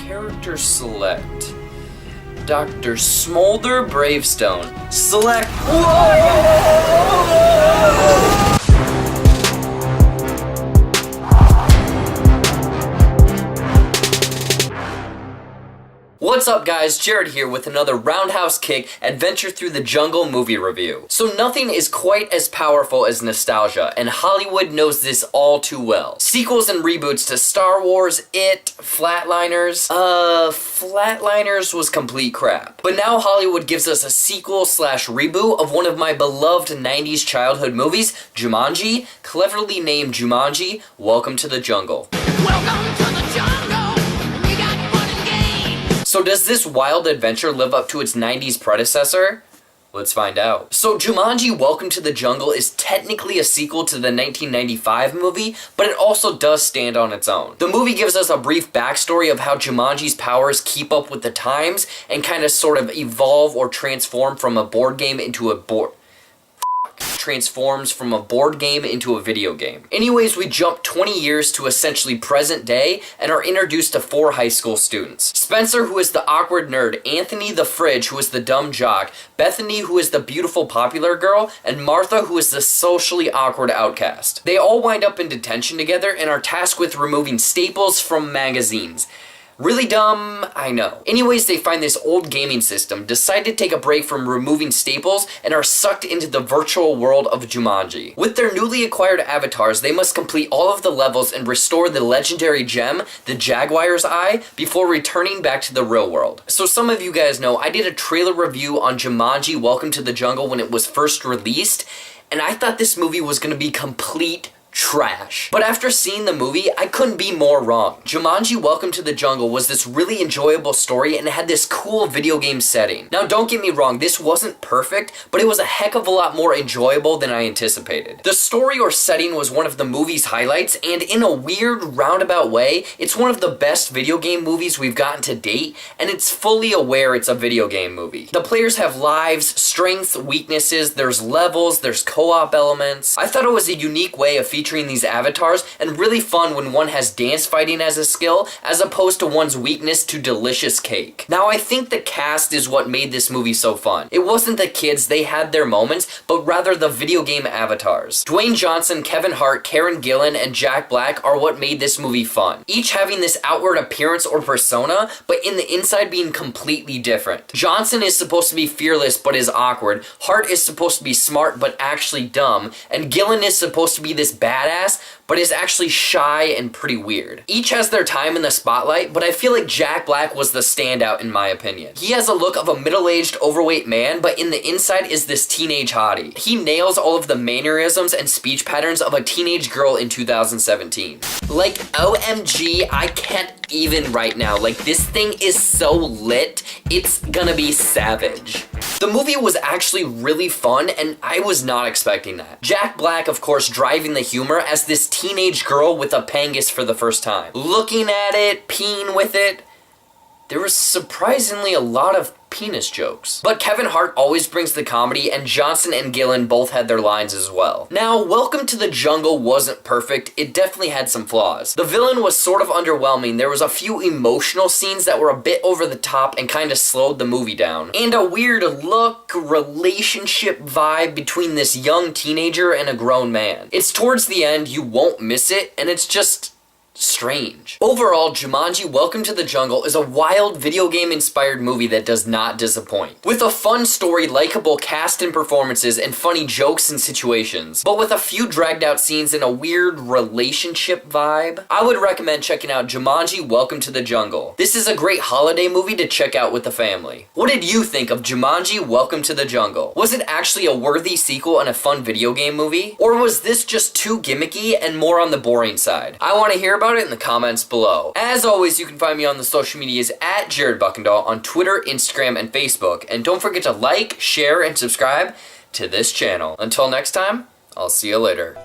Character select. Dr. Smolder Bravestone. Select. Whoa! What's up guys, Jared here with another Roundhouse Kick Adventure Through the Jungle movie review. So nothing is quite as powerful as nostalgia, and Hollywood knows this all too well. Sequels and reboots to Star Wars, It, Flatliners. Flatliners was complete crap. But now Hollywood gives us a sequel slash reboot of one of my beloved 90s childhood movies, Jumanji, cleverly named Jumanji, Welcome to the Jungle. Welcome to the jungle! So does this wild adventure live up to its 90s predecessor? Let's find out. So Jumanji Welcome to the Jungle is technically a sequel to the 1995 movie, but it also does stand on its own. The movie gives us a brief backstory of how Jumanji's powers keep up with the times and kind of sort of evolve or transform from a board game into a video game. Anyways, we jump 20 years to essentially present day and are introduced to 4 high school students. Spencer, who is the awkward nerd, Anthony the fridge, who is the dumb jock, Bethany, who is the beautiful popular girl, and Martha, who is the socially awkward outcast. They all wind up in detention together and are tasked with removing staples from magazines. Really dumb, I know. Anyways, they find this old gaming system, decide to take a break from removing staples, and are sucked into the virtual world of Jumanji. With their newly acquired avatars, they must complete all of the levels and restore the legendary gem, the Jaguar's Eye, before returning back to the real world. So some of you guys know, I did a trailer review on Jumanji Welcome to the Jungle when it was first released, and I thought this movie was gonna be complete trash. But after seeing the movie, I couldn't be more wrong. Jumanji Welcome to the Jungle was this really enjoyable story and it had this cool video game setting. Now don't get me wrong, this wasn't perfect, but it was a heck of a lot more enjoyable than I anticipated. The story or setting was one of the movie's highlights, and in a weird roundabout way, it's one of the best video game movies we've gotten to date, and it's fully aware it's a video game movie. The players have lives, strengths, weaknesses, there's levels, there's co-op elements. I thought it was a unique way of featuring these avatars, and really fun when one has dance fighting as a skill as opposed to one's weakness to delicious cake. Now I think the cast is what made this movie so fun. It wasn't the kids, they had their moments, but rather the video game avatars. Dwayne Johnson, Kevin Hart, Karen Gillan, and Jack Black are what made this movie fun. Each having this outward appearance or persona, but in the inside being completely different. Johnson is supposed to be fearless but is awkward, Hart is supposed to be smart but actually dumb, and Gillan is supposed to be this badass, but is actually shy and pretty weird. Each has their time in the spotlight, but I feel like Jack Black was the standout in my opinion. He has a look of a middle-aged, overweight man, but in the inside is this teenage hottie. He nails all of the mannerisms and speech patterns of a teenage girl in 2017. Like, OMG, I can't even right now. Like, this thing is so lit, it's gonna be savage. The movie was actually really fun, and I was not expecting that. Jack Black, of course, driving the humor as this teenage girl with a pangus for the first time. Looking at it, peeing with it, there was surprisingly a lot of penis jokes. But Kevin Hart always brings the comedy, and Johnson and Gillan both had their lines as well. Now, Welcome to the Jungle wasn't perfect, it definitely had some flaws. The villain was sort of underwhelming, there was a few emotional scenes that were a bit over the top and kind of slowed the movie down. And a weird look, relationship vibe between this young teenager and a grown man. It's towards the end, you won't miss it, and it's just strange. Overall, Jumanji Welcome to the Jungle is a wild video game inspired movie that does not disappoint. With a fun story, likable cast and performances, and funny jokes and situations, but with a few dragged out scenes and a weird relationship vibe, I would recommend checking out Jumanji Welcome to the Jungle. This is a great holiday movie to check out with the family. What did you think of Jumanji Welcome to the Jungle? Was it actually a worthy sequel and a fun video game movie? Or was this just too gimmicky and more on the boring side? I want to hear about it in the comments below. As always, you can find me on the social medias at Jared Buckendahl on Twitter, Instagram, and Facebook. And don't forget to like, share, and subscribe to this channel. Until next time, I'll see you later.